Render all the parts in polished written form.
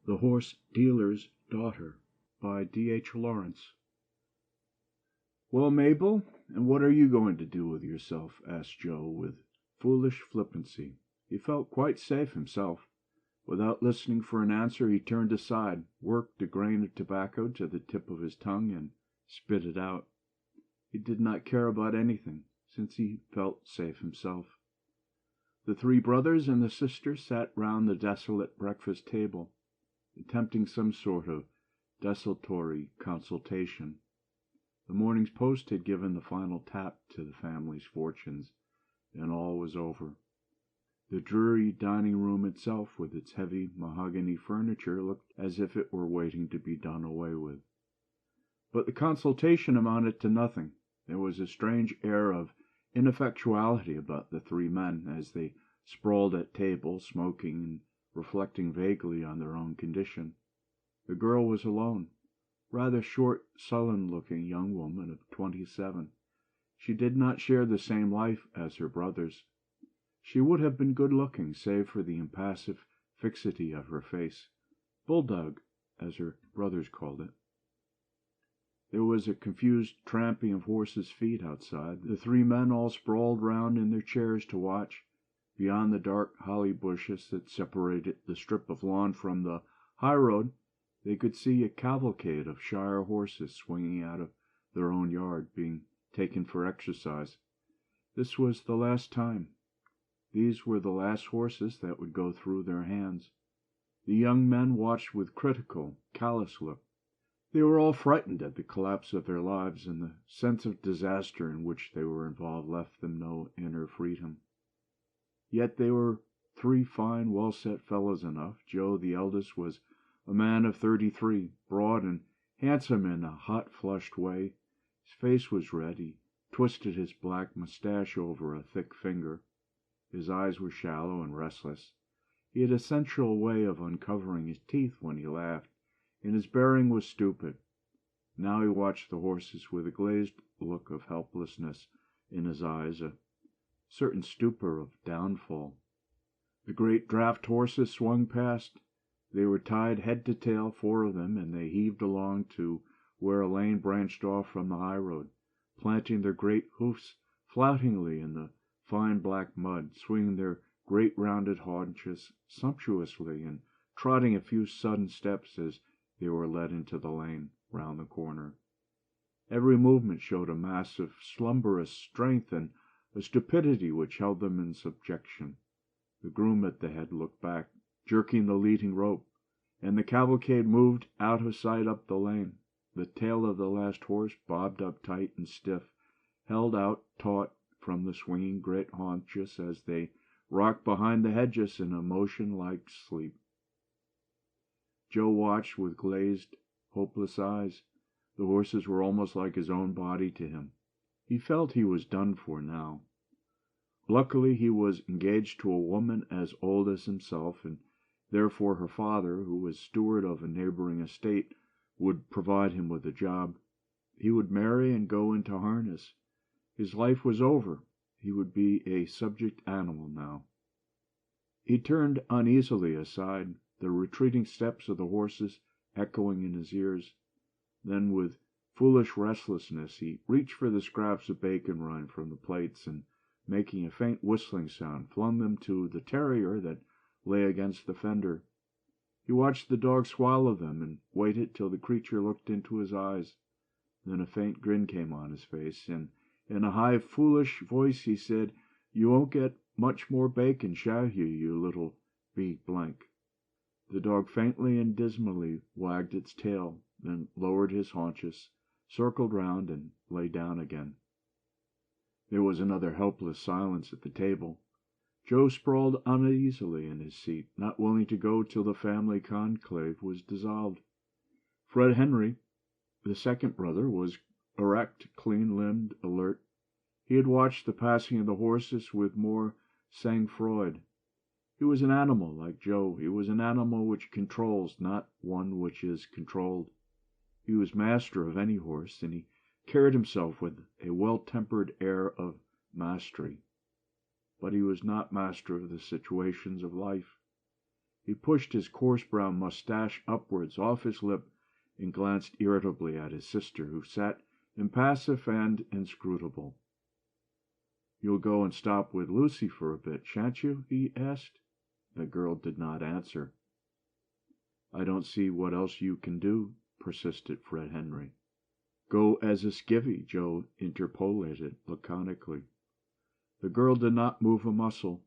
The Horse Dealer's Daughter by D.H. Lawrence. "Well, Mabel, and what are you going to do with yourself?" asked Joe, with foolish flippancy. He felt quite safe himself. Without listening for an answer, he turned aside, worked a grain of tobacco to the tip of his tongue, and spit it out. He did not care about anything, since he felt safe himself. The three brothers and the sister sat round the desolate breakfast table, attempting some sort of desultory consultation. The morning's post had given the final tap to the family's fortunes, and all was over. The dreary dining room itself, with its heavy mahogany furniture, looked as if it were waiting to be done away with. But the consultation amounted to nothing. There was a strange air of ineffectuality about the three men, as they sprawled at table, smoking and reflecting vaguely on their own condition. The girl was alone, rather short, sullen-looking young woman of 27. She did not share the same life as her brothers. She would have been good-looking, save for the impassive fixity of her face, bulldog, as her brothers called it. There was a confused tramping of horses' feet outside. The three men all sprawled round in their chairs to watch. Beyond the dark holly bushes that separated the strip of lawn from the highroad, they could see a cavalcade of Shire horses swinging out of their own yard, being taken for exercise. This was the last time. These were the last horses that would go through their hands. The young men watched with critical, callous look. They were all frightened at the collapse of their lives, and the sense of disaster in which they were involved left them no inner freedom. Yet they were three fine, well-set fellows enough. Joe, the eldest, was a man of 33, broad and handsome in a hot-flushed way. His face was red. He twisted his black mustache over a thick finger. His eyes were shallow and restless. He had a sensual way of uncovering his teeth when he laughed, and his bearing was stupid. Now he watched the horses with a glazed look of helplessness in his eyes, a certain stupor of downfall. The great draft horses swung past. They were tied head to tail, 4 of them, and they heaved along to where a lane branched off from the highroad, planting their great hoofs floutingly in the fine black mud, swinging their great rounded haunches sumptuously, and trotting a few sudden steps as they were led into the lane round the corner. Every movement showed a mass of slumberous strength and a stupidity which held them in subjection. The groom at the head looked back, jerking the leading rope, and the cavalcade moved out of sight up the lane. The tail of the last horse, bobbed up tight and stiff, held out taut from the swinging great haunches as they rocked behind the hedges in a motion like sleep. Joe watched with glazed, hopeless eyes. The horses were almost like his own body to him. He felt he was done for now. Luckily, he was engaged to a woman as old as himself, and therefore her father, who was steward of a neighboring estate, would provide him with a job. He would marry and go into harness. His life was over. He would be a subject animal now. He turned uneasily aside, the retreating steps of the horses echoing in his ears. Then, with foolish restlessness, he reached for the scraps of bacon rind from the plates, and, making a faint whistling sound, flung them to the terrier that lay against the fender. He watched the dog swallow them, and waited till the creature looked into his eyes. Then a faint grin came on his face, and in a high, foolish voice he said, "You won't get much more bacon, shall you, you little B blank?" The dog faintly and dismally wagged its tail, then lowered his haunches, circled round, and lay down again. There was another helpless silence at the table. Joe sprawled uneasily in his seat, not willing to go till the family conclave was dissolved. Fred Henry, the second brother, was erect, clean-limbed, alert. He had watched the passing of the horses with more sang-froid. He was an animal like Joe. He was an animal which controls, not one which is controlled. He was master of any horse, and he carried himself with a well-tempered air of mastery. But he was not master of the situations of life. He pushed his coarse brown mustache upwards off his lip and glanced irritably at his sister, who sat impassive and inscrutable. "You'll go and stop with Lucy for a bit, shan't you?" he asked. The girl did not answer. "I don't see what else you can do," persisted Fred Henry. "Go as a skivvy," Joe interpolated laconically. The girl did not move a muscle.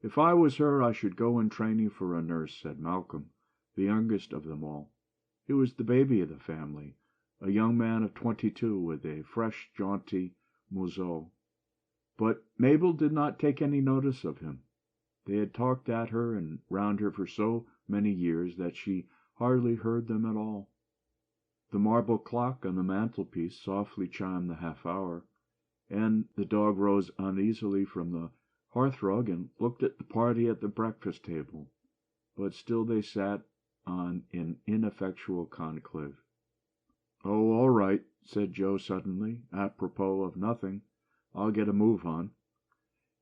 "If I was her, I should go in training for a nurse," said Malcolm, the youngest of them all. He was the baby of the family, a young man of 22, with a fresh, jaunty museau. But Mabel did not take any notice of him. They had talked at her and round her for so many years that she hardly heard them at all. The marble clock on the mantelpiece softly chimed the half-hour, and the dog rose uneasily from the hearthrug and looked at the party at the breakfast table, but still they sat on in ineffectual conclave. "Oh, all right," said Joe suddenly, apropos of nothing. "I'll get a move on."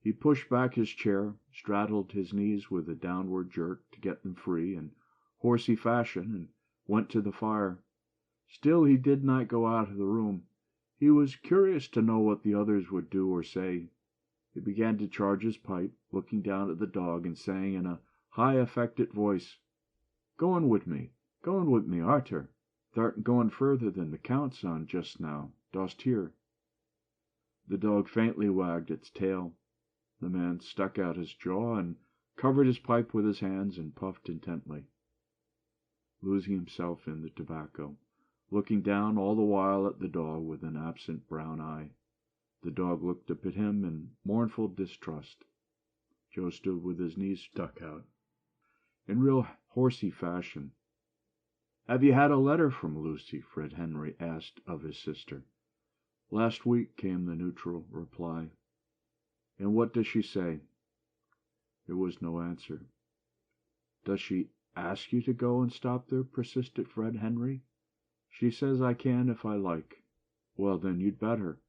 He pushed back his chair, straddled his knees with a downward jerk to get them free in horsey fashion, and went to the fire. Still he did not go out of the room. He was curious to know what the others would do or say. He began to charge his pipe, looking down at the dog, and saying in a high affected voice, Goin' with me, Arter. Thou'rt goin' further than the Count's on just now, dost hear?" The dog faintly wagged its tail. The man stuck out his jaw and covered his pipe with his hands and puffed intently, losing himself in the tobacco, looking down all the while at the dog with an absent brown eye. The dog looked up at him in mournful distrust. Joe stood with his knees stuck out, in real horsey fashion. "Have you had a letter from Lucy?" Fred Henry asked of his sister. "Last week," came the neutral reply. "And what does she say?" There was no answer. "Does she ask you to go and stop there?" persisted Fred Henry. "She says I can if I like." "Well, then, you'd better.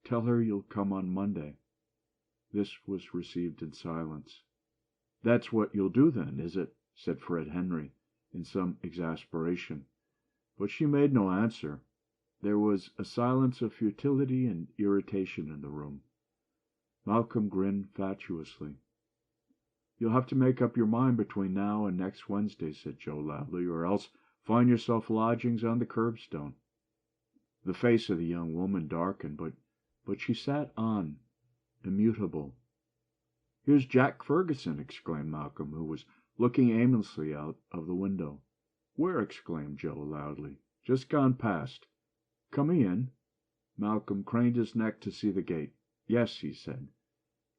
Tell her you'll come on Monday." This was received in silence. "That's what you'll do, then, is it?" said Fred Henry, in some exasperation. But she made no answer. There was a silence of futility and irritation in the room. Malcolm grinned fatuously. "You'll have to make up your mind between now and next Wednesday," said Joe loudly, "or else find yourself lodgings on the curbstone." The face of the young woman darkened, but she sat on, immutable. "Here's Jack Ferguson!" exclaimed Malcolm, who was looking aimlessly out of the window. "Where?" exclaimed Joe loudly. "Just gone past." "Coming in?" Malcolm craned his neck to see the gate. "Yes," he said.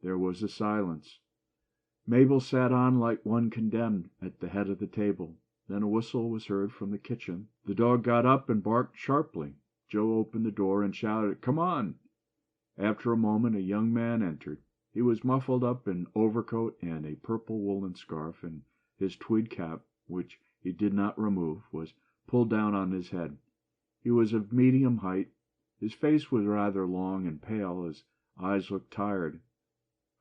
There was a silence. Mabel sat on like one condemned at the head of the table. Then a whistle was heard from the kitchen. The dog got up and barked sharply. Joe opened the door and shouted, "Come on!" After a moment a young man entered. He was muffled up in overcoat and a purple woolen scarf, and his tweed cap, which he did not remove, was pulled down on his head. He was of medium height. His face was rather long and pale. His eyes looked tired.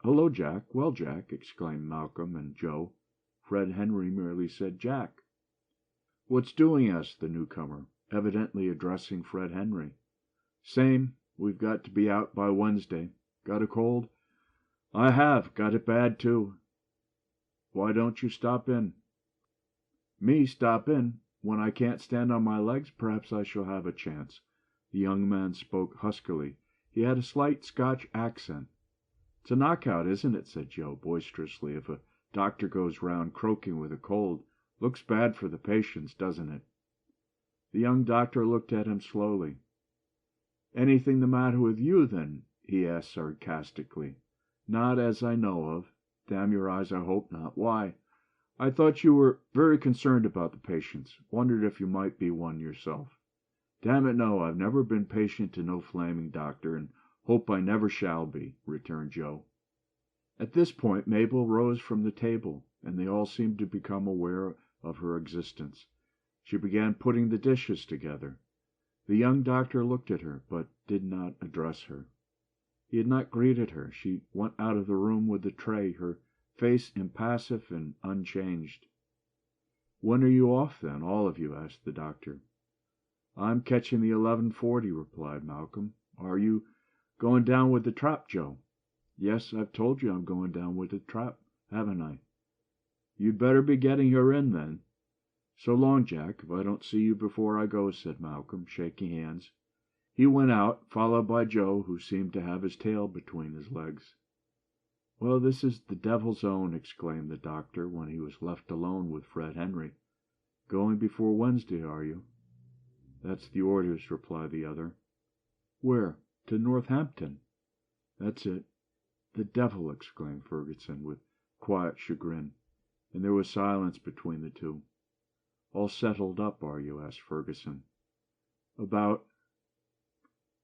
"Hello, Jack." "Well, Jack," exclaimed Malcolm and Joe. Fred Henry merely said, "Jack." "What's doing?" asked the newcomer, evidently addressing Fred Henry. "Same. We've got to be out by Wednesday. Got a cold?" "I have. Got it bad, too." "Why don't you stop in?" "Me stop in? When I can't stand on my legs, perhaps I shall have a chance." The young man spoke huskily. He had a slight Scotch accent. "It's a knockout, isn't it?" said Joe boisterously. "If a doctor goes round croaking with a cold, looks bad for the patients, doesn't it?" The young doctor looked at him slowly. "Anything the matter with you, then?" he asked sarcastically. "Not as I know of. Damn your eyes, I hope not. Why? I thought you were very concerned about the patients. Wondered if you might be one yourself." "Damn it, no. I've never been patient to no flaming doctor, and hope I never shall be," returned Joe. At this point Mabel rose from the table, and they all seemed to become aware of her existence. She began putting the dishes together. The young doctor looked at her, but did not address her. He had not greeted her. She went out of the room with the tray, her face impassive and unchanged. "When are you off, then, all of you?" asked the doctor. "I'm catching the 11:40, replied Malcolm. "Are you going down with the trap, Joe?" "Yes, I've told you I'm going down with the trap, haven't I?" "You'd better be getting her in, then." "So long, Jack, if I don't see you before I go," said Malcolm, shaking hands. He went out, followed by Joe, who seemed to have his tail between his legs. "Well, this is the devil's own," exclaimed the doctor, when he was left alone with Fred Henry. "Going before Wednesday, are you?" "That's the orders," replied the other. "Where? To Northampton?" "That's it." "The devil!" exclaimed Ferguson, with quiet chagrin, and there was silence between the two. "All settled up, are you?" asked Ferguson. "About."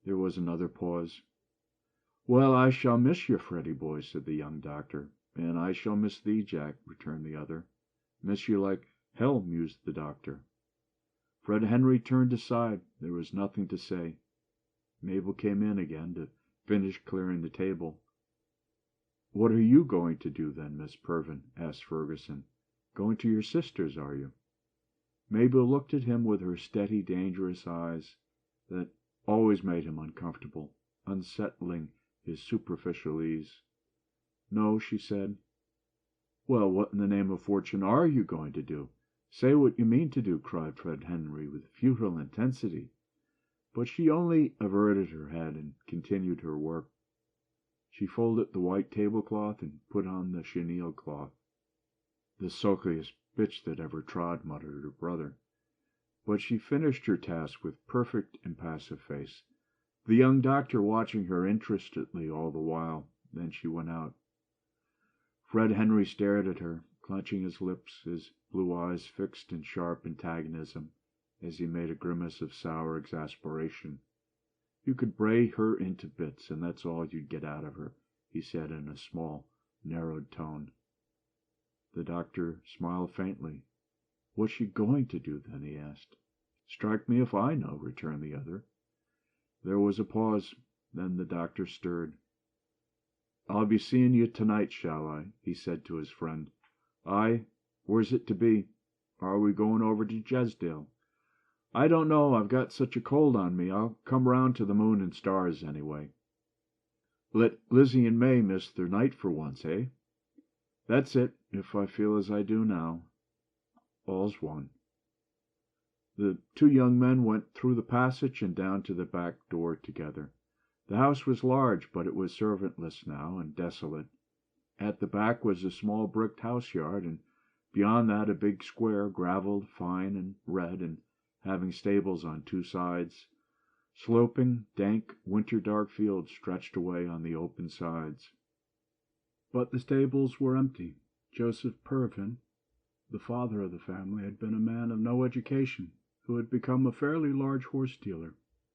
There was another pause. "Well, I shall miss you, Freddie boy," said the young doctor. "And I shall miss thee, Jack," returned the other. "Miss you like hell," mused the doctor. Fred Henry turned aside. There was nothing to say. Mabel came in again to finish clearing the table. "What are you going to do, then, Miss Pervin?" asked Ferguson. "Going to your sister's, are you?" Mabel looked at him with her steady, dangerous eyes that always made him uncomfortable, unsettling his superficial ease. "No," she said. "Well, what in the name of fortune are you going to do? Say what you mean to do," cried Fred Henry with futile intensity. But she only averted her head and continued her work. She folded the white tablecloth and put on the chenille cloth. "The sulkiest bitch that ever trod," muttered her brother. But she finished her task with perfect impassive face, the young doctor watching her interestedly all the while. Then she went out. Fred Henry stared at her, clenching his lips, his blue eyes fixed in sharp antagonism, as he made a grimace of sour exasperation. "You could bray her into bits, and that's all you'd get out of her," he said in a small, narrowed tone. The doctor smiled faintly. "What's she going to do, then?" he asked. "Strike me if I know," returned the other. There was a pause. Then the doctor stirred. "I'll be seeing you to-night, shall I?" he said to his friend. "Aye. Where's it to be? Are we going over to Jesdale?" "I don't know. I've got such a cold on me. I'll come round to the Moon and Stars, anyway." "Let Lizzie and May miss their night for once, eh?" "That's it, if I feel as I do now." "All's one." The two young men went through the passage and down to the back door together. The house was large, but it was servantless now, and desolate. At the back was a small bricked house yard, and beyond that a big square, gravelled, fine and red, and having stables on two sides. Sloping, dank, winter-dark fields stretched away on the open sides. But the stables were empty. Joseph Pervin, the father of the family, had been a man of no education, who had become a fairly large horse-dealer.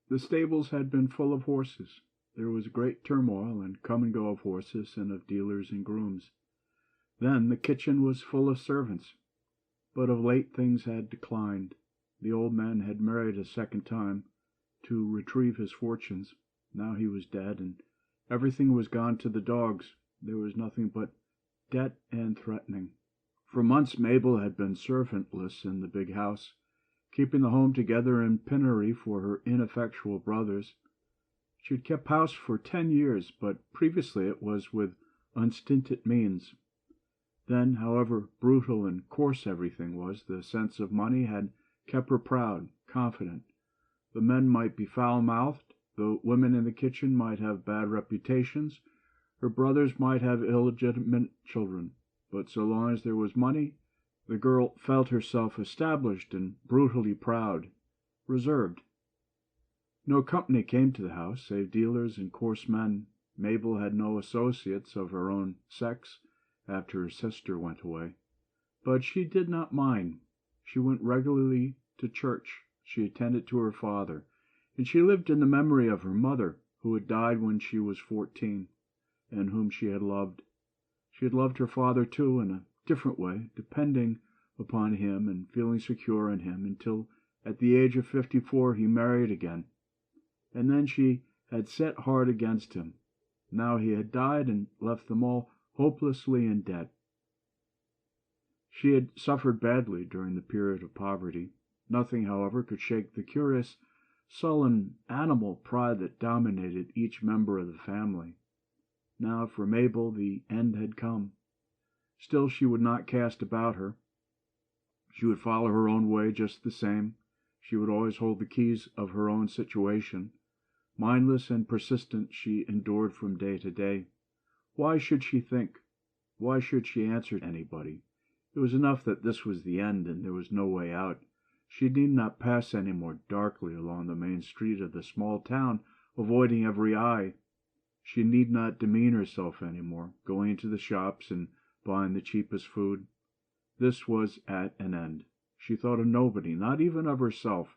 The stables had been full of horses. There was great turmoil and come and go of horses and of dealers and grooms. Then the kitchen was full of servants. But of late things had declined. The old man had married a second time to retrieve his fortunes. Now he was dead, and everything was gone to the dogs. There was nothing but debt and threatening. For months Mabel had been servantless in the big house, keeping the home together in penury for her ineffectual brothers. She had kept house for 10 years, but previously it was with unstinted means. Then, however brutal and coarse everything was, the sense of money had kept her proud, confident. The men might be foul-mouthed, the women in the kitchen might have bad reputations, her brothers might have illegitimate children, but so long as there was money, the girl felt herself established and brutally proud, reserved. No company came to the house, save dealers and coarse men. Mabel had no associates of her own sex after her sister went away. But she did not mind. She went regularly to church. She attended to her father, and she lived in the memory of her mother, who had died when she was 14, and whom she had loved. She had loved her father, too, in a different way, depending upon him and feeling secure in him, until at the age of 54 he married again. And then she had set hard against him. Now he had died and left them all hopelessly in debt. She had suffered badly during the period of poverty. Nothing, however, could shake the curious, sullen, animal pride that dominated each member of the family. Now, for Mabel, the end had come. Still, she would not cast about her. She would follow her own way just the same. She would always hold the keys of her own situation. Mindless and persistent, she endured from day to day. Why should she think? Why should she answer anybody? It was enough that this was the end, and there was no way out. She need not pass any more darkly along the main street of the small town, avoiding every eye. She need not demean herself any more, going into the shops and buying the cheapest food. This was at an end. She thought of nobody, not even of herself.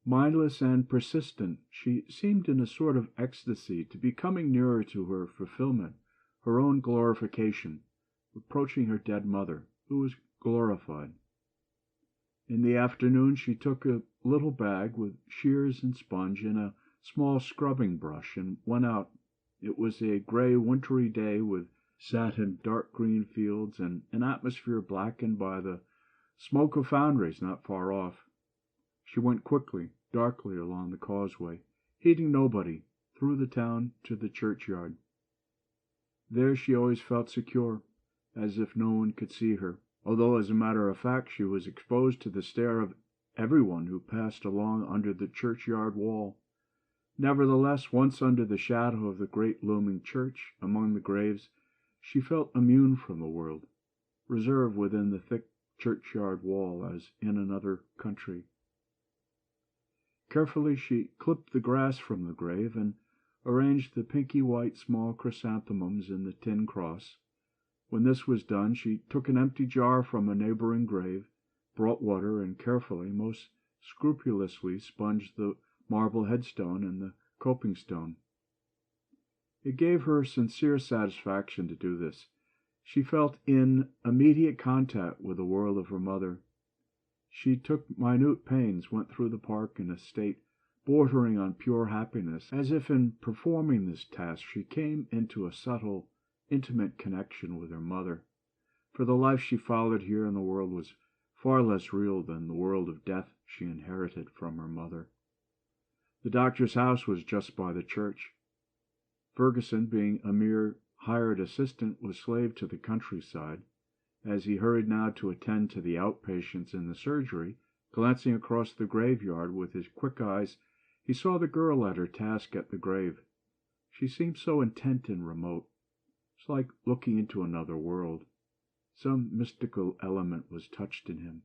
Mindless and persistent, she seemed in a sort of ecstasy to be coming nearer to her fulfillment, her own glorification, approaching her dead mother, who was glorified. In the afternoon she took a little bag with shears and sponge and a small scrubbing brush and went out. It was a gray, wintry day with satin dark green fields and an atmosphere blackened by the smoke of foundries not far off. She went quickly, darkly along the causeway, heeding nobody, through the town to the churchyard. There she always felt secure, as if no one could see her, although as a matter of fact she was exposed to the stare of everyone who passed along under the churchyard wall. Nevertheless, once under the shadow of the great looming church, among the graves, she felt immune from the world, reserved within the thick churchyard wall as in another country. Carefully she clipped the grass from the grave and arranged the pinky white small chrysanthemums in the tin cross. When this was done, she took an empty jar from a neighboring grave, brought water, and carefully, most scrupulously, sponged the marble headstone and the coping stone. It gave her sincere satisfaction to do this. She felt in immediate contact with the world of her mother. She took minute pains, went through the park in a state bordering on pure happiness, as if in performing this task she came into a subtle, intimate connection with her mother. For the life she followed here in the world was far less real than the world of death she inherited from her mother. The doctor's house was just by the church. Ferguson, being a mere hired assistant, was slave to the countryside. As he hurried now to attend to the outpatients in the surgery, glancing across the graveyard with his quick eyes, he saw the girl at her task at the grave. She seemed so intent and remote. It's like looking into another world. Some mystical element was touched in him.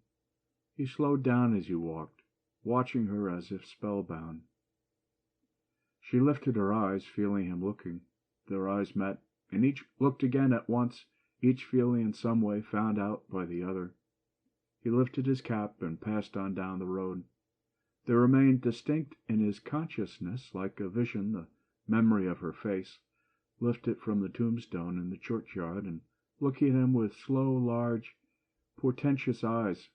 He slowed down as he walked, watching her as if spellbound. She lifted her eyes, feeling him looking. Their eyes met, and each looked again at once, each feeling in some way found out by the other. He lifted his cap and passed on down the road. There remained distinct in his consciousness, like a vision, the memory of her face, lifted from the tombstone in the churchyard, and looking at him with slow, large, portentous eyes.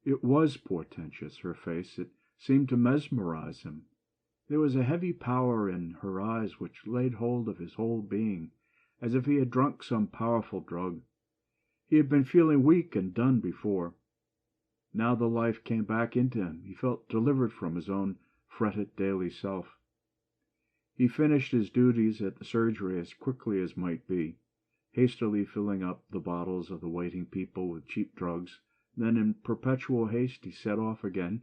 It was portentous, her face. It seemed to mesmerize him. There was a heavy power in her eyes which laid hold of his whole being, as if he had drunk some powerful drug. He had been feeling weak and done before. Now the life came back into him. He felt delivered from his own fretted daily self. He finished his duties at the surgery as quickly as might be, hastily filling up the bottles of the waiting people with cheap drugs. Then in perpetual haste he set off again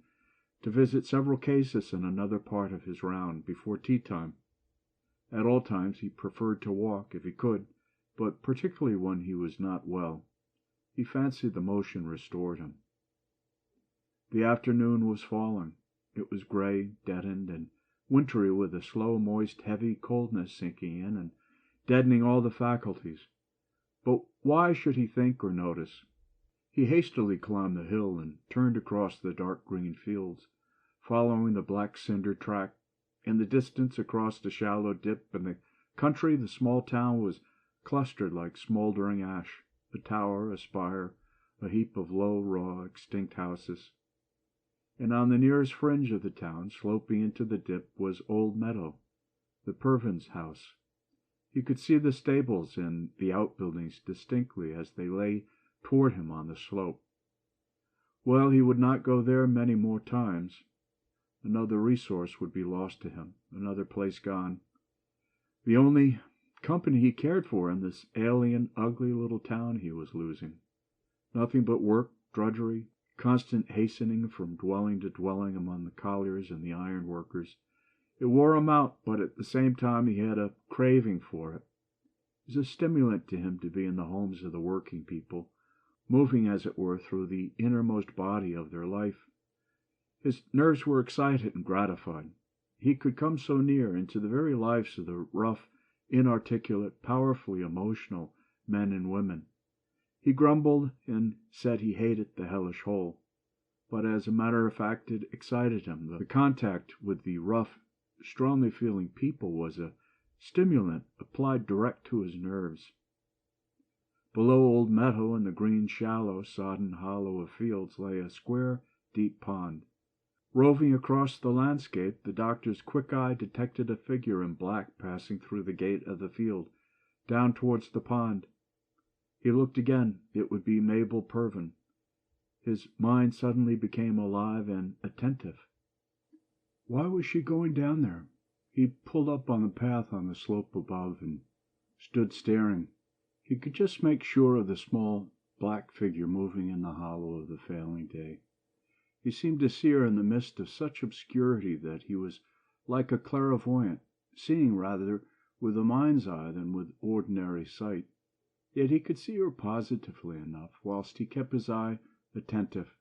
to visit several cases in another part of his round before tea time. At all times he preferred to walk if he could, but particularly when he was not well. He fancied the motion restored him. The afternoon was falling. It was gray, deadened, and wintry, with a slow, moist, heavy coldness sinking in and deadening all the faculties. But why should he think or notice? He hastily climbed the hill and turned across the dark green fields, following the black cinder track. In the distance, across the shallow dip in the country, the small town was clustered like smoldering ash, a tower, a spire, a heap of low, raw, extinct houses. And on the nearest fringe of the town, sloping into the dip, was Old Meadow, the Pervins' house. He could see the stables and the outbuildings distinctly as they lay toward him on the slope. Well, he would not go there many more times. Another resource would be lost to him, another place gone. The only company he cared for in this alien, ugly little town he was losing. Nothing but work, drudgery, constant hastening from dwelling to dwelling among the colliers and the iron workers. It wore him out, but at the same time he had a craving for it. It was a stimulant to him to be in the homes of the working people, moving, as it were, through the innermost body of their life. His nerves were excited and gratified. He could come so near into the very lives of the rough, inarticulate, powerfully emotional men and women. He grumbled and said he hated the hellish hole, but as a matter of fact it excited him. The contact with the rough, strongly feeling people was a stimulant applied direct to his nerves. Below Old Meadow, in the green, shallow, sodden hollow of fields, lay a square, deep pond. Roving across the landscape, the doctor's quick eye detected a figure in black passing through the gate of the field, down towards the pond. He looked again. It would be Mabel Purven. His mind suddenly became alive and attentive. Why was she going down there? He pulled up on the path on the slope above and stood staring. He could just make sure of the small black figure moving in the hollow of the failing day. He seemed to see her in the midst of such obscurity that he was like a clairvoyant, seeing rather with the mind's eye than with ordinary sight. Yet he could see her positively enough, whilst he kept his eye attentive.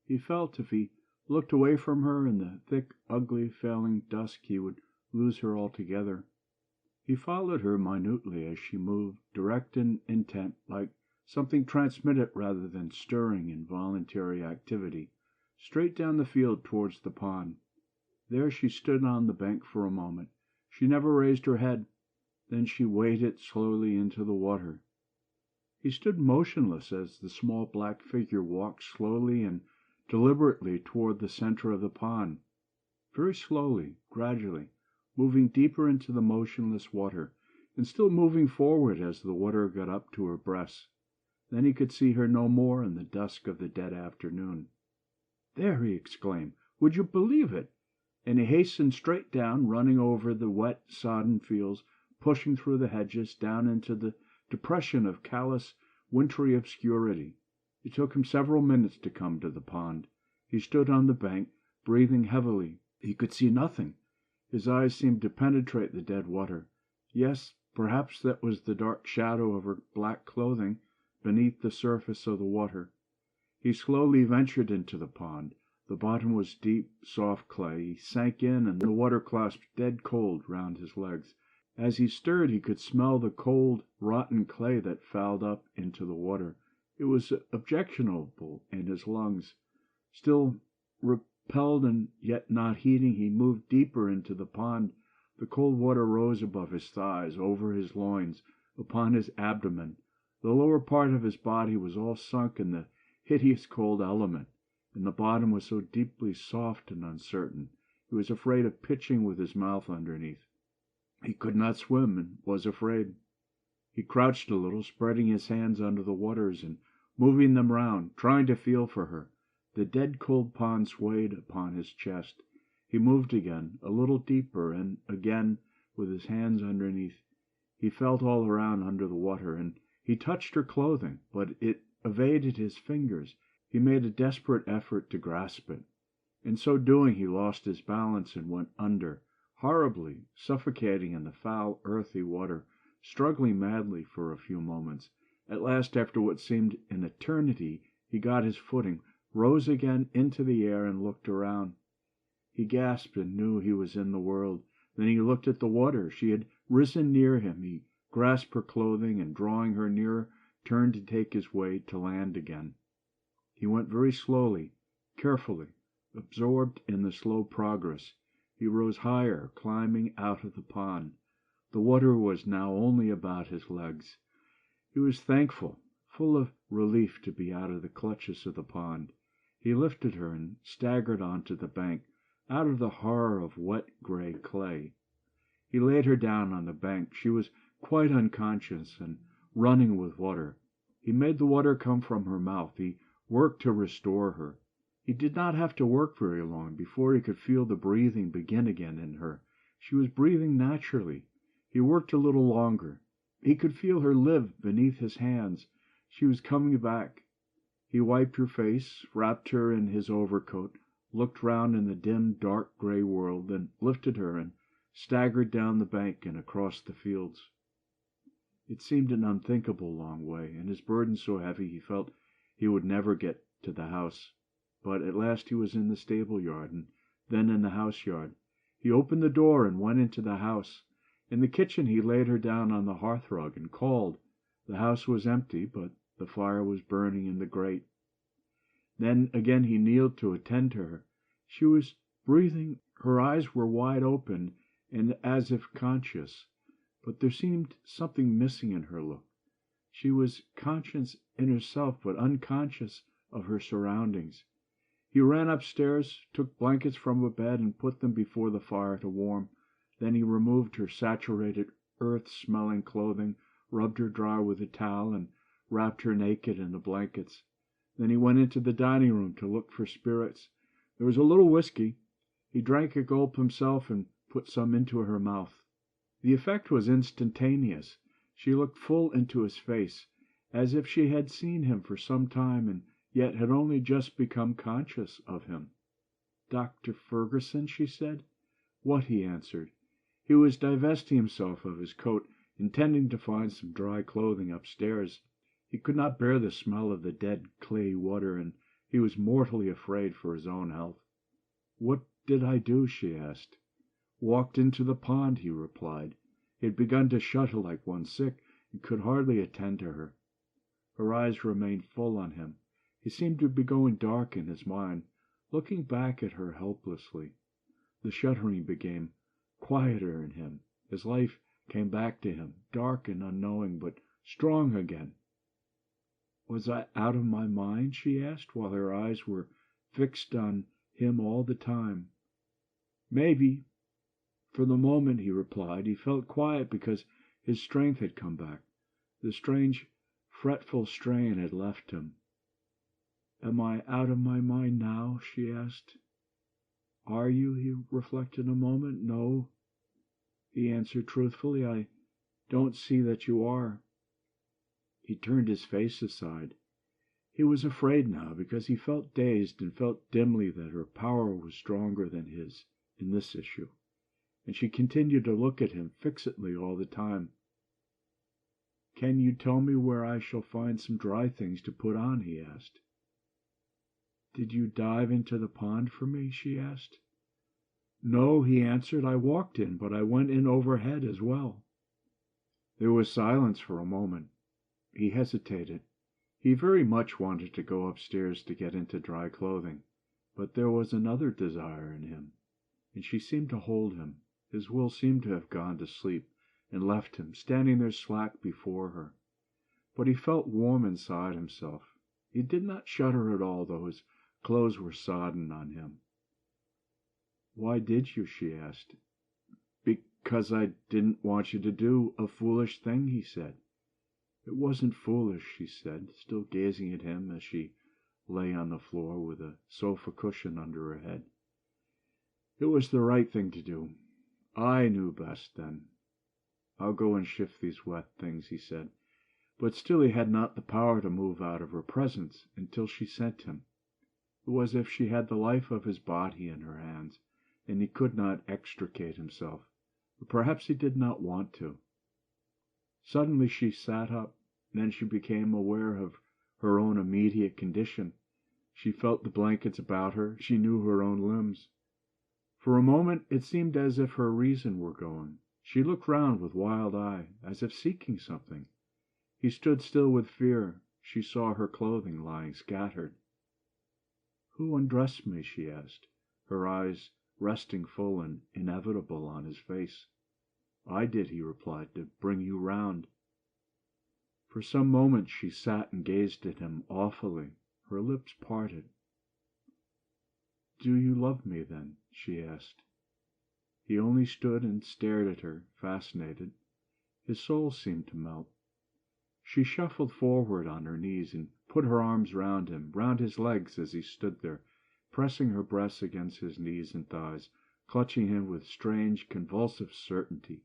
He felt if he looked away from her in the thick, ugly, failing dusk, he would lose her altogether. He followed her minutely as she moved, direct and intent, like something transmitted rather than stirring involuntary activity, straight down the field towards the pond. There she stood on the bank for a moment. She never raised her head. Then she waded slowly into the water. He stood motionless as the small black figure walked slowly and deliberately toward the center of the pond, very slowly, gradually, moving deeper into the motionless water, and still moving forward as the water got up to her breast. Then he could see her no more in the dusk of the dead afternoon. "There!" he exclaimed. "Would you believe it?" And he hastened straight down, running over the wet, sodden fields, pushing through the hedges, down into the depression of callous, wintry obscurity. It took him several minutes to come to the pond. He stood on the bank, breathing heavily. He could see nothing. His eyes seemed to penetrate the dead water. Yes, perhaps that was the dark shadow of her black clothing beneath the surface of the water. He slowly ventured into the pond. The bottom was deep, soft clay. He sank in, and the water clasped dead cold round his legs. As he stirred, he could smell the cold, rotten clay that fouled up into the water. It was objectionable in his lungs. Still repelled and yet not heeding, he moved deeper into the pond. The cold water rose above his thighs, over his loins, upon his abdomen. The lower part of his body was all sunk in the hideous cold element, and the bottom was so deeply soft and uncertain. He was afraid of pitching with his mouth underneath. He could not swim, and was afraid. He crouched a little, spreading his hands under the waters and moving them round, trying to feel for her. The dead cold pond swayed upon his chest. He moved again, a little deeper, and again, with his hands underneath. He felt all around under the water, and he touched her clothing, but it evaded his fingers. He made a desperate effort to grasp it. In so doing, he lost his balance and went under, horribly, suffocating in the foul, earthy water, struggling madly for a few moments. At last, after what seemed an eternity, he got his footing, rose again into the air, and looked around. He gasped and knew he was in the world. Then he looked at the water. She had risen near him. He grasped her clothing, and drawing her nearer, turned to take his way to land again. He went very slowly, carefully, absorbed in the slow progress. He rose higher, climbing out of the pond. The water was now only about his legs. He was thankful, full of relief to be out of the clutches of the pond. He lifted her and staggered onto the bank, out of the horror of wet gray clay. He laid her down on the bank. She was quite unconscious and running with water. He made the water come from her mouth. He worked to restore her. He did not have to work very long before he could feel the breathing begin again in her. She was breathing naturally. He worked a little longer. He could feel her live beneath his hands. She was coming back. He wiped her face, wrapped her in his overcoat, looked round in the dim, dark gray world, then lifted her and staggered down the bank and across the fields. It seemed an unthinkable long way, and his burden so heavy he felt he would never get to the house. But at last he was in the stable yard, and then in the house yard. He opened the door and went into the house. In the kitchen he laid her down on the hearth rug and called. The house was empty, but the fire was burning in the grate. Then again he kneeled to attend to her. She was breathing. Her eyes were wide open and as if conscious, but there seemed something missing in her look. She was conscious in herself, but unconscious of her surroundings. He ran upstairs, took blankets from a bed, and put them before the fire to warm. Then he removed her saturated, earth-smelling clothing, rubbed her dry with a towel, and wrapped her naked in the blankets. Then he went into the dining room to look for spirits. There was a little whiskey. He drank a gulp himself and put some into her mouth. The effect was instantaneous. She looked full into his face, as if she had seen him for some time, and yet had only just become conscious of him. "Dr. Ferguson," she said. "What?" he answered. He was divesting himself of his coat, intending to find some dry clothing upstairs. He could not bear the smell of the dead, clayey water, and he was mortally afraid for his own health. "What did I do?" she asked. "Walked into the pond," he replied. He had begun to shudder like one sick, and could hardly attend to her. Her eyes remained full on him. He seemed to be going dark in his mind, looking back at her helplessly. The shuddering became quieter in him. His life came back to him, dark and unknowing, but strong again. "Was I out of my mind?" she asked, while her eyes were fixed on him all the time. "Maybe." For the moment, he replied. He felt quiet because his strength had come back. The strange, fretful strain had left him. "Am I out of my mind now?" she asked. "Are you?" He reflected a moment. "No," he answered truthfully. "I don't see that you are." He turned his face aside. He was afraid now, because he felt dazed and felt dimly that her power was stronger than his in this issue. And she continued to look at him fixedly all the time. "Can you tell me where I shall find some dry things to put on?" he asked. "Did you dive into the pond for me?" she asked. "No," he answered. "I walked in, but I went in overhead as well." There was silence for a moment. He hesitated. He very much wanted to go upstairs to get into dry clothing, but there was another desire in him, and she seemed to hold him. His will seemed to have gone to sleep and left him, standing there slack before her. But he felt warm inside himself. He did not shudder at all, though his clothes were sodden on him. "Why did you?" she asked. "Because I didn't want you to do a foolish thing," he said. "It wasn't foolish," she said, still gazing at him as she lay on the floor with a sofa cushion under her head. "It was the right thing to do. I knew best then. I'll go and shift these wet things," he said. But still he had not the power to move out of her presence until she sent him. It was as if she had the life of his body in her hands, and he could not extricate himself. But perhaps he did not want to. Suddenly she sat up. Then she became aware of her own immediate condition. She felt the blankets about her. She knew her own limbs. For a moment it seemed as if her reason were going. She looked round with wild eye, as if seeking something. He stood still with fear. She saw her clothing lying scattered. "Who undressed me?" she asked, her eyes resting full and inevitable on his face. "I did," he replied, "to bring you round." For some moments she sat and gazed at him awfully, her lips parted. "Do you love me, then?" she asked. He only stood and stared at her, fascinated. His soul seemed to melt. She shuffled forward on her knees and put her arms round him, round his legs as he stood there, pressing her breasts against his knees and thighs, clutching him with strange, convulsive certainty,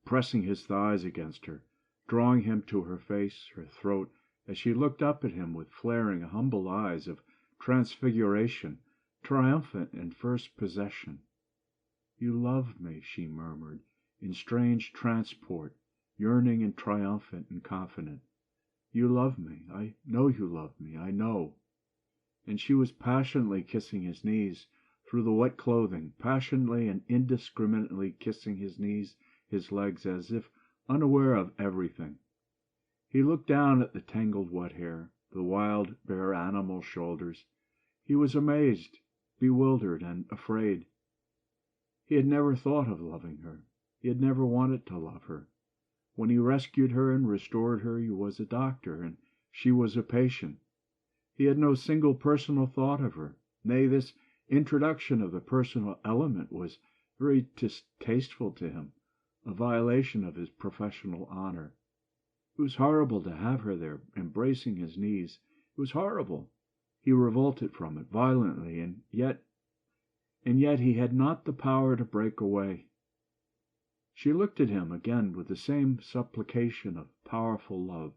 pressing his thighs against her, drawing him to her face, her throat, as she looked up at him with flaring, humble eyes of transfiguration, triumphant in first possession. "You love me," she murmured, in strange transport, yearning and triumphant and confident. "You love me. I know you love me. I know." And she was passionately kissing his knees through the wet clothing, passionately and indiscriminately kissing his knees, his legs, as if unaware of everything. He looked down at the tangled wet hair, the wild, bare animal shoulders. He was amazed, bewildered, and afraid. He had never thought of loving her. He had never wanted to love her. When he rescued her and restored her, he was a doctor, and she was a patient. He had no single personal thought of her. Nay, this introduction of the personal element was very distasteful to him, a violation of his professional honor. It was horrible to have her there, embracing his knees. It was horrible. He revolted from it violently, and yet he had not the power to break away. She looked at him again with the same supplication of powerful love,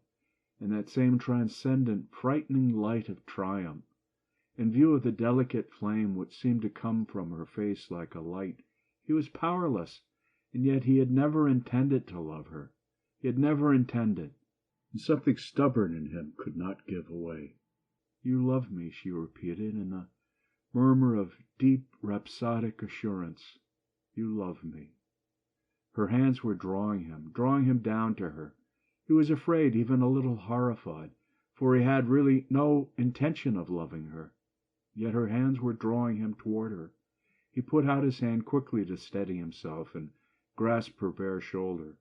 and that same transcendent, frightening light of triumph. In view of the delicate flame which seemed to come from her face like a light, he was powerless, and yet he had never intended to love her. He had never intended, and something stubborn in him could not give way. "You love me," she repeated, in a murmur of deep, rhapsodic assurance. "You love me." Her hands were drawing him down to her. He was afraid, even a little horrified, for he had really no intention of loving her. Yet her hands were drawing him toward her. He put out his hand quickly to steady himself and grasp her bare shoulder.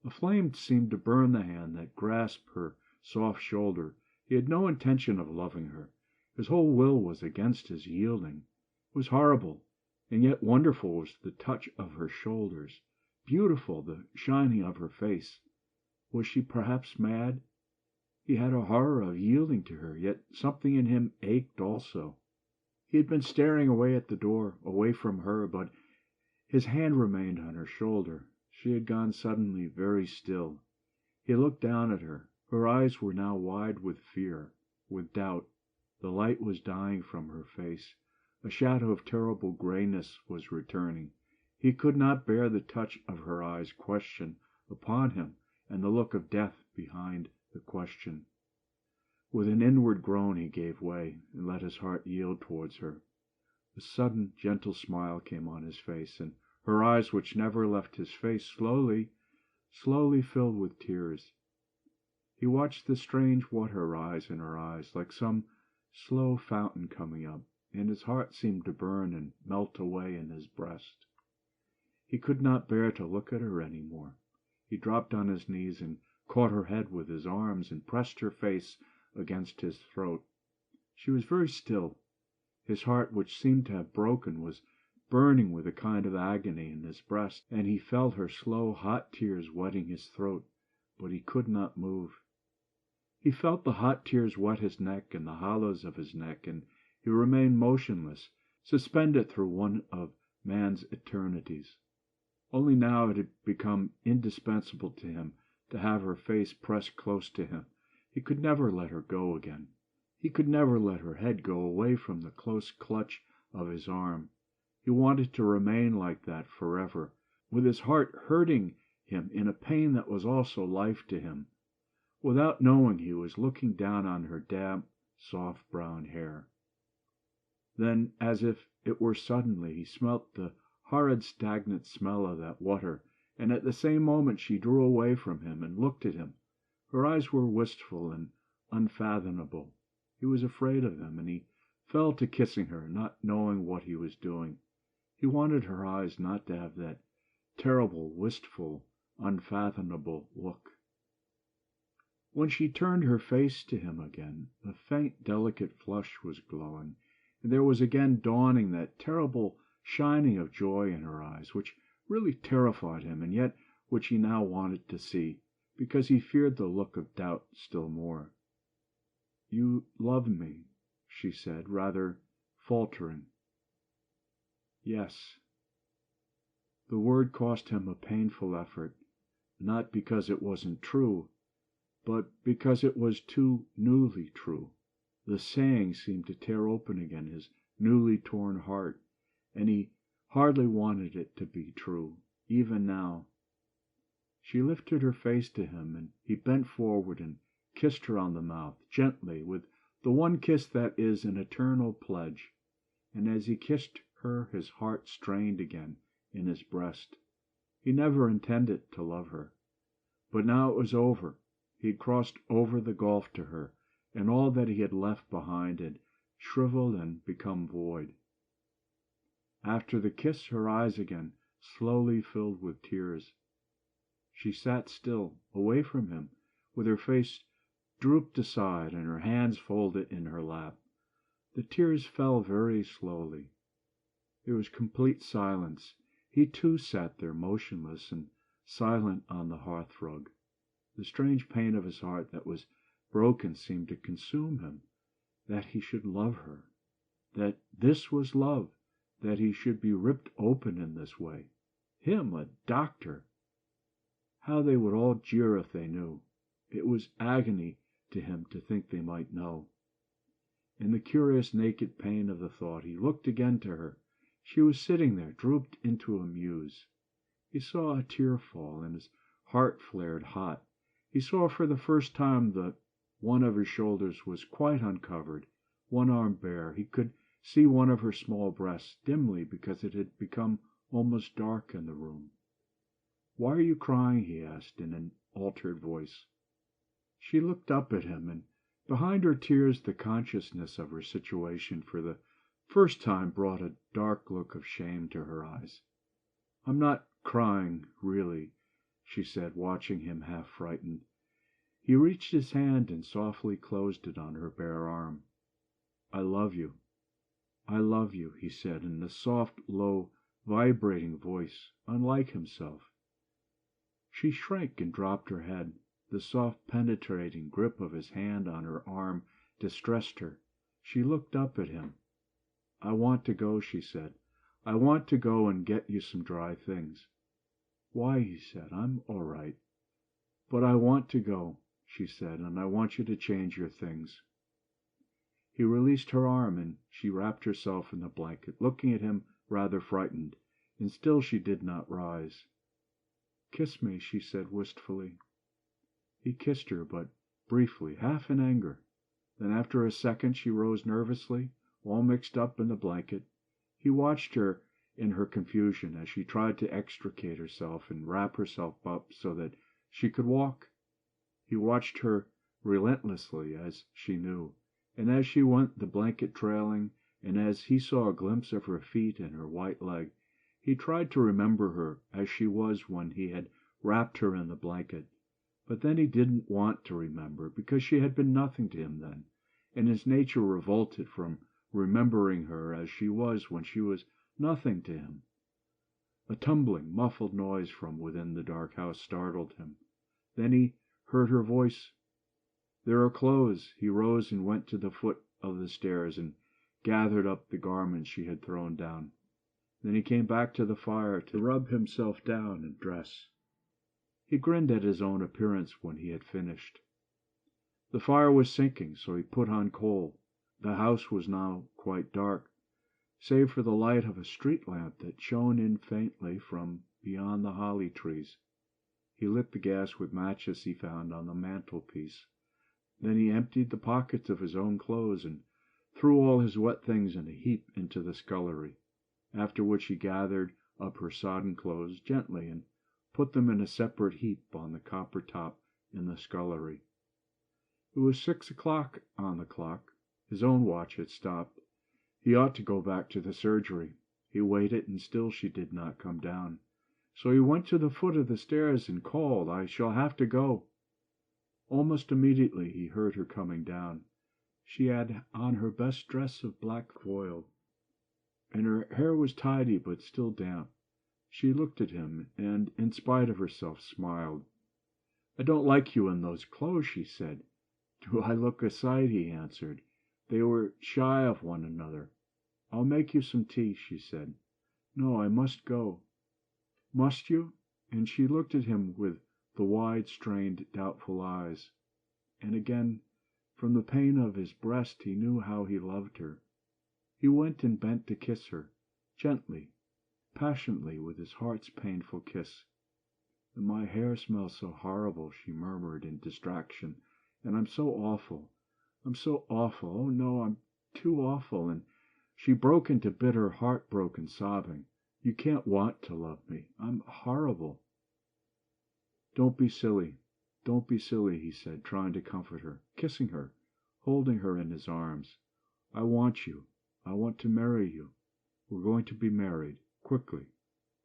A flame seemed to burn the hand that grasped her soft shoulder. He had no intention of loving her. His whole will was against his yielding. It was horrible, and yet wonderful was the touch of her shoulders, beautiful the shining of her face. Was she perhaps mad? He had a horror of yielding to her, yet something in him ached also. He had been staring away at the door, away from her, but his hand remained on her shoulder. She had gone suddenly very still. He looked down at her. Her eyes were now wide with fear, with doubt. The light was dying from her face. A shadow of terrible grayness was returning. He could not bear the touch of her eyes' question upon him, and the look of death behind the question. With an inward groan he gave way, and let his heart yield towards her. A sudden gentle smile came on his face, and her eyes, which never left his face, slowly filled with tears. He watched the strange water rise in her eyes, like some slow fountain coming up, and his heart seemed to burn and melt away in his breast. He could not bear to look at her any more. He dropped on his knees and caught her head with his arms and pressed her face against his throat. She was very still. His heart, which seemed to have broken, was burning with a kind of agony in his breast, and he felt her slow, hot tears wetting his throat, but he could not move. He felt the hot tears wet his neck and the hollows of his neck, and he remained motionless, suspended through one of man's eternities. Only now it had become indispensable to him to have her face pressed close to him. He could never let her go again. He could never let her head go away from the close clutch of his arm. He wanted to remain like that forever, with his heart hurting him in a pain that was also life to him. Without knowing, he was looking down on her damp, soft brown hair. Then, as if it were suddenly, he smelt the horrid stagnant smell of that water, and at the same moment she drew away from him and looked at him. Her eyes were wistful and unfathomable. He was afraid of them, and he fell to kissing her, not knowing what he was doing. He wanted her eyes not to have that terrible, wistful, unfathomable look. When she turned her face to him again, a faint, delicate flush was glowing, and there was again dawning that terrible shining of joy in her eyes, which really terrified him, and yet which he now wanted to see, because he feared the look of doubt still more. "You love me," she said, rather faltering. "Yes." The word cost him a painful effort, not because it wasn't true, but because it was too newly true. The saying seemed to tear open again his newly torn heart, and he hardly wanted it to be true, even now. She lifted her face to him, and he bent forward and kissed her on the mouth, gently, with the one kiss that is an eternal pledge. And as he kissed her his heart strained again in his breast. He never intended to love her. But now it was over. He had crossed over the gulf to her, and all that he had left behind had shriveled and become void. After the kiss her eyes again slowly filled with tears. She sat still, away from him, with her face drooped aside and her hands folded in her lap. The tears fell very slowly. There was complete silence. He too sat there motionless and silent on the hearthrug. The strange pain of his heart that was broken seemed to consume him. That he should love her, that this was love, that he should be ripped open in this way. Him, a doctor! How they would all jeer if they knew. It was agony to him to think they might know. In the curious naked pain of the thought, he looked again to her. She was sitting there, drooped into a muse. He saw a tear fall, and his heart flared hot. He saw for the first time that one of her shoulders was quite uncovered, one arm bare. He could see one of her small breasts, dimly, because it had become almost dark in the room. "Why are you crying?" he asked, in an altered voice. She looked up at him, and behind her tears the consciousness of her situation for the first time brought a dark look of shame to her eyes. "I'm not crying, really," she said, watching him half frightened. He reached his hand and softly closed it on her bare arm. "I love you. I love you," he said, in a soft, low, vibrating voice, unlike himself. She shrank and dropped her head. The soft, penetrating grip of his hand on her arm distressed her. She looked up at him. "I want to go," she said. "I want to go and get you some dry things." "Why?" he said. "I'm all right." "But I want to go," she said, "and I want you to change your things." He released her arm, and she wrapped herself in the blanket, looking at him rather frightened, and still she did not rise. "Kiss me," she said wistfully. He kissed her, but briefly, half in anger. Then after a second she rose nervously, all mixed up in the blanket. He watched her in her confusion as she tried to extricate herself and wrap herself up so that she could walk. He watched her relentlessly, as she knew, and as she went, the blanket trailing, and as he saw a glimpse of her feet and her white leg, he tried to remember her as she was when he had wrapped her in the blanket. But then he didn't want to remember, because she had been nothing to him then, and his nature revolted from remembering her as she was when she was nothing to him. A tumbling, muffled noise from within the dark house startled him. Then he heard her voice. "There are clothes." He rose and went to the foot of the stairs and gathered up the garments she had thrown down. Then he came back to the fire to rub himself down and dress. He grinned at his own appearance when he had finished. The fire was sinking, so he put on coal. The house was now quite dark, save for the light of a street lamp that shone in faintly from beyond the holly trees. He lit the gas with matches he found on the mantelpiece. Then he emptied the pockets of his own clothes and threw all his wet things in a heap into the scullery, after which he gathered up her sodden clothes gently and put them in a separate heap on the copper top in the scullery. It was 6 o'clock on the clock. His own watch had stopped. He ought to go back to the surgery. He waited, and still she did not come down. So he went to the foot of the stairs and called, "I shall have to go." Almost immediately he heard her coming down. She had on her best dress of black voile, and her hair was tidy but still damp. She looked at him, and, in spite of herself, smiled. "I don't like you in those clothes," she said. "Do I look a sight?" he answered. They were shy of one another. "I'll make you some tea," she said. "No, I must go." "Must you?" And she looked at him with the wide, strained, doubtful eyes. And again, from the pain of his breast, he knew how he loved her. He went and bent to kiss her, gently, passionately, with his heart's painful kiss. "And my hair smells so horrible," she murmured in distraction. "And I'm so awful. I'm so awful. Oh, no, I'm too awful." And she broke into bitter, heart-broken sobbing. "You can't want to love me. I'm horrible." "Don't be silly. Don't be silly," he said, trying to comfort her, kissing her, holding her in his arms. "I want you. I want to marry you. We're going to be married. Quickly.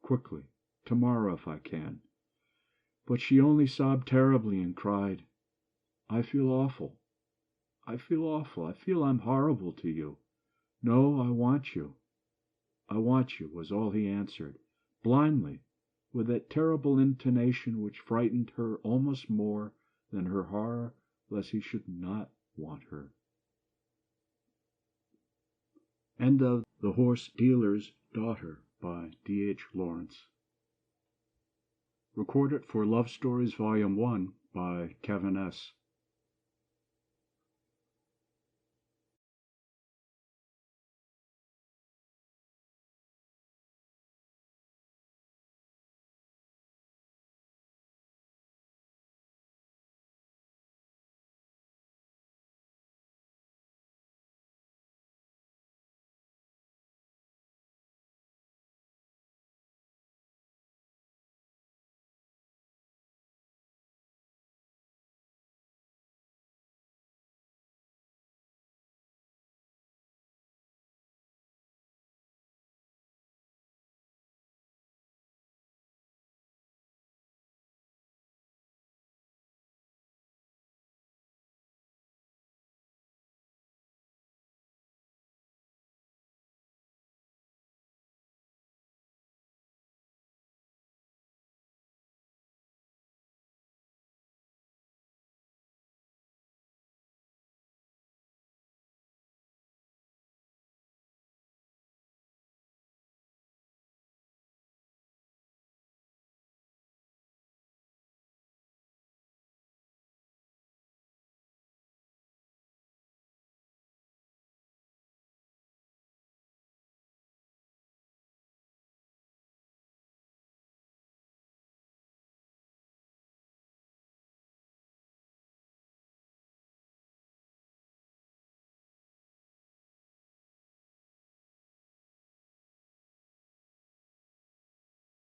Quickly. Tomorrow, if I can." But she only sobbed terribly and cried, "I feel awful. I feel awful. I feel I'm horrible to you." "No, I want you. I want you," was all he answered, blindly, with that terrible intonation which frightened her almost more than her horror lest he should not want her. End of The Horse Dealer's Daughter by D.H. Lawrence. Recorded for Love Stories Volume 1 by Kevin S.